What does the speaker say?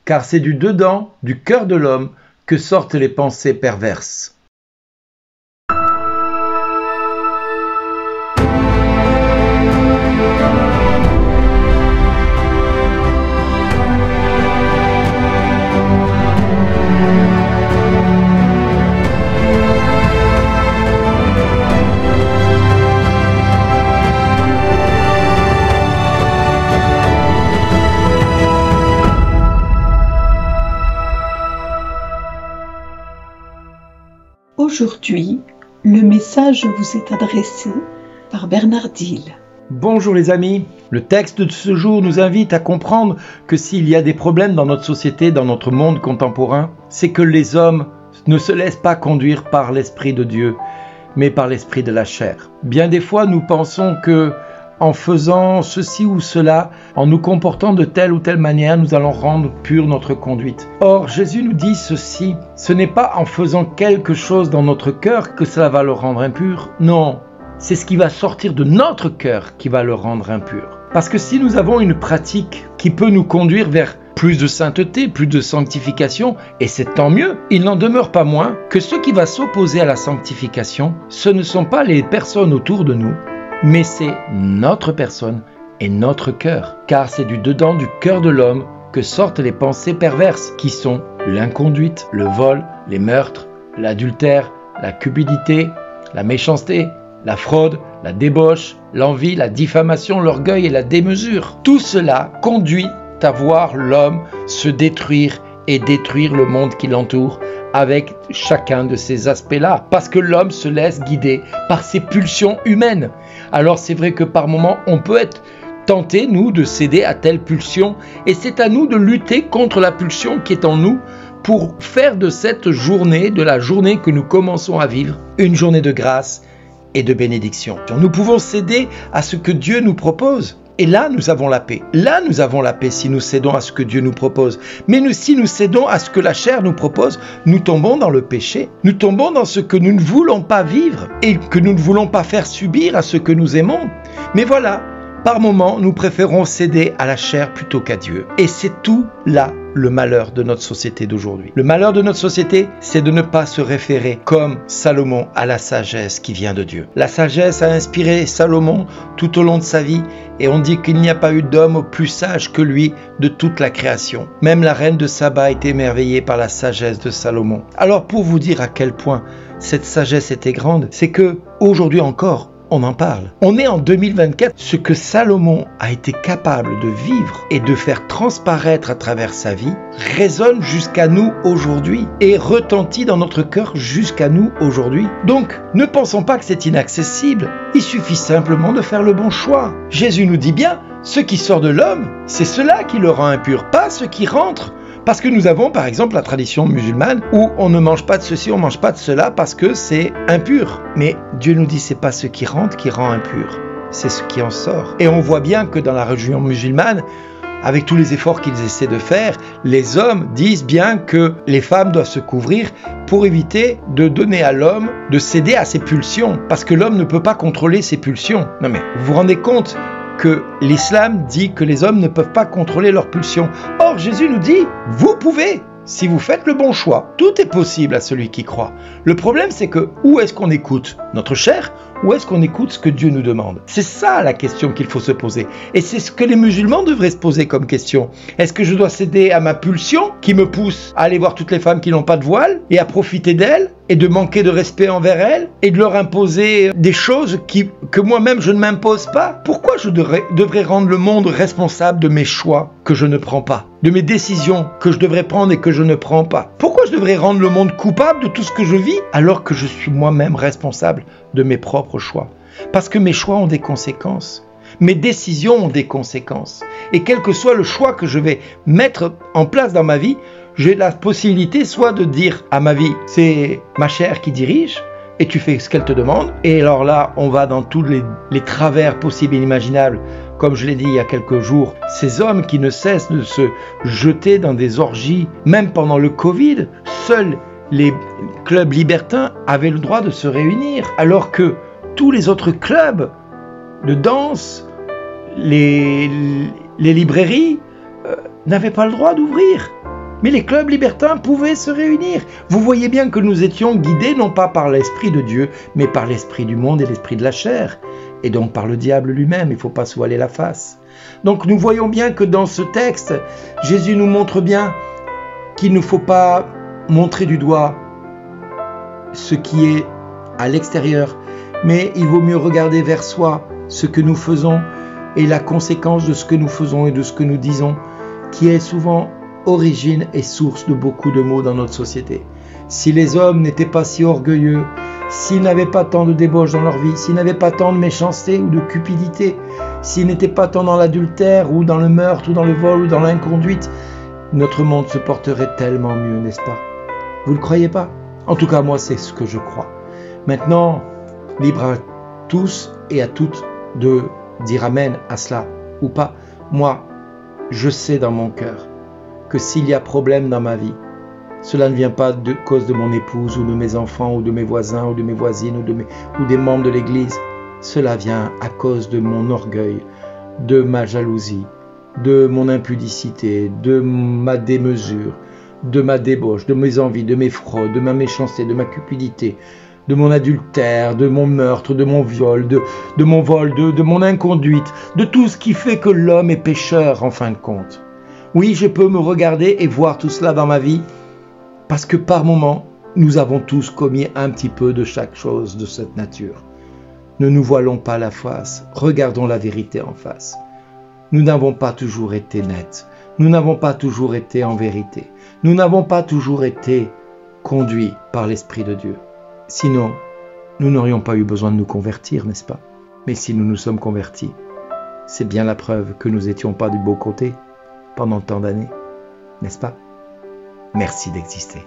car c'est du dedans, du cœur de l'homme, que sortent les pensées perverses. Aujourd'hui, le message vous est adressé par Bernard Dille. Bonjour les amis, le texte de ce jour nous invite à comprendre que s'il y a des problèmes dans notre société, dans notre monde contemporain, c'est que les hommes ne se laissent pas conduire par l'Esprit de Dieu, mais par l'esprit de la chair. Bien des fois, nous pensons que en faisant ceci ou cela, en nous comportant de telle ou telle manière, nous allons rendre pure notre conduite. Or, Jésus nous dit ceci, ce n'est pas en faisant quelque chose dans notre cœur que cela va le rendre impur. Non, c'est ce qui va sortir de notre cœur qui va le rendre impur. Parce que si nous avons une pratique qui peut nous conduire vers plus de sainteté, plus de sanctification, et c'est tant mieux, il n'en demeure pas moins que ce qui va s'opposer à la sanctification, ce ne sont pas les personnes autour de nous, mais c'est notre personne et notre cœur. Car c'est du dedans du cœur de l'homme que sortent les pensées perverses, qui sont l'inconduite, le vol, les meurtres, l'adultère, la cupidité, la méchanceté, la fraude, la débauche, l'envie, la diffamation, l'orgueil et la démesure. Tout cela conduit à voir l'homme se détruire et détruire le monde qui l'entoure avec chacun de ces aspects-là, parce que l'homme se laisse guider par ses pulsions humaines. Alors c'est vrai que par moments, on peut être tenté, nous, de céder à telle pulsion, et c'est à nous de lutter contre la pulsion qui est en nous pour faire de cette journée, de la journée que nous commençons à vivre, une journée de grâce et de bénédiction. Nous pouvons céder à ce que Dieu nous propose. Et là, nous avons la paix. Là, nous avons la paix si nous cédons à ce que Dieu nous propose. Mais si nous cédons à ce que la chair nous propose, nous tombons dans le péché. Nous tombons dans ce que nous ne voulons pas vivre et que nous ne voulons pas faire subir à ceux que nous aimons. Mais voilà, par moments, nous préférons céder à la chair plutôt qu'à Dieu. Et c'est tout là le malheur de notre société d'aujourd'hui. Le malheur de notre société, c'est de ne pas se référer comme Salomon à la sagesse qui vient de Dieu. La sagesse a inspiré Salomon tout au long de sa vie et on dit qu'il n'y a pas eu d'homme plus sage que lui de toute la création. Même la reine de Saba est émerveillée par la sagesse de Salomon. Alors pour vous dire à quel point cette sagesse était grande, c'est que aujourd'hui encore, on en parle. On est en 2024. Ce que Salomon a été capable de vivre et de faire transparaître à travers sa vie résonne jusqu'à nous aujourd'hui et retentit dans notre cœur jusqu'à nous aujourd'hui. Donc, ne pensons pas que c'est inaccessible. Il suffit simplement de faire le bon choix. Jésus nous dit bien, ce qui sort de l'homme, c'est cela qui le rend impur, pas ce qui rentre. Parce que nous avons par exemple la tradition musulmane où on ne mange pas de ceci, on ne mange pas de cela parce que c'est impur. Mais Dieu nous dit c'est pas ce qui rentre qui rend impur, c'est ce qui en sort. Et on voit bien que dans la religion musulmane, avec tous les efforts qu'ils essaient de faire, les hommes disent bien que les femmes doivent se couvrir pour éviter de donner à l'homme de céder à ses pulsions. Parce que l'homme ne peut pas contrôler ses pulsions. Non mais vous vous rendez compte que l'islam dit que les hommes ne peuvent pas contrôler leurs pulsions. Or, Jésus nous dit, vous pouvez, si vous faites le bon choix. Tout est possible à celui qui croit. Le problème, c'est que où est-ce qu'on écoute notre chair ou est-ce qu'on écoute ce que Dieu nous demande? C'est ça la question qu'il faut se poser. Et c'est ce que les musulmans devraient se poser comme question. Est-ce que je dois céder à ma pulsion qui me pousse à aller voir toutes les femmes qui n'ont pas de voile et à profiter d'elles et de manquer de respect envers elles et de leur imposer des choses que moi-même je ne m'impose pas? Pourquoi je devrais rendre le monde responsable de mes choix que je ne prends pas, de mes décisions que je devrais prendre et que je ne prends pas? Pourquoi je devrais rendre le monde coupable de tout ce que je vis alors que je suis moi-même responsable de mes propres choix? Parce que mes choix ont des conséquences. Mes décisions ont des conséquences. Et quel que soit le choix que je vais mettre en place dans ma vie, j'ai la possibilité soit de dire à ma vie, c'est ma chair qui dirige, et tu fais ce qu'elle te demande. Et alors là, on va dans tous les travers possibles et inimaginables. Comme je l'ai dit il y a quelques jours, ces hommes qui ne cessent de se jeter dans des orgies, même pendant le Covid, seuls les clubs libertins avaient le droit de se réunir, alors que tous les autres clubs de danse, les librairies, n'avaient pas le droit d'ouvrir. Mais les clubs libertins pouvaient se réunir. Vous voyez bien que nous étions guidés non pas par l'Esprit de Dieu, mais par l'Esprit du monde et l'Esprit de la chair. Et donc par le diable lui-même, il ne faut pas se voiler la face. Donc nous voyons bien que dans ce texte, Jésus nous montre bien qu'il ne faut pas montrer du doigt ce qui est à l'extérieur, mais il vaut mieux regarder vers soi ce que nous faisons et la conséquence de ce que nous faisons et de ce que nous disons, qui est souvent origine et source de beaucoup de maux dans notre société. Si les hommes n'étaient pas si orgueilleux, s'ils n'avaient pas tant de débauche dans leur vie, s'ils n'avaient pas tant de méchanceté ou de cupidité, s'ils n'étaient pas tant dans l'adultère ou dans le meurtre ou dans le vol ou dans l'inconduite, notre monde se porterait tellement mieux, n'est-ce pas? Vous ne le croyez pas? En tout cas, moi, c'est ce que je crois. Maintenant, libre à tous et à toutes de dire amen à cela ou pas. Moi, je sais dans mon cœur que s'il y a problème dans ma vie, cela ne vient pas de cause de mon épouse ou de mes enfants ou de mes voisins ou de mes voisines ou des membres de l'église. Cela vient à cause de mon orgueil, de ma jalousie, de mon impudicité, de ma démesure, de ma débauche, de mes envies, de mes fraudes, de ma méchanceté, de ma cupidité, de mon adultère, de mon meurtre, de mon viol, de mon vol, de mon inconduite, de tout ce qui fait que l'homme est pécheur en fin de compte. Oui, je peux me regarder et voir tout cela dans ma vie, parce que par moments, nous avons tous commis un petit peu de chaque chose de cette nature. Ne nous voilons pas la face, regardons la vérité en face. Nous n'avons pas toujours été nets, nous n'avons pas toujours été en vérité, nous n'avons pas toujours été conduits par l'Esprit de Dieu. Sinon, nous n'aurions pas eu besoin de nous convertir, n'est-ce pas? Mais si nous nous sommes convertis, c'est bien la preuve que nous n'étions pas du beau côté pendant tant d'années, n'est-ce pas? Merci d'exister.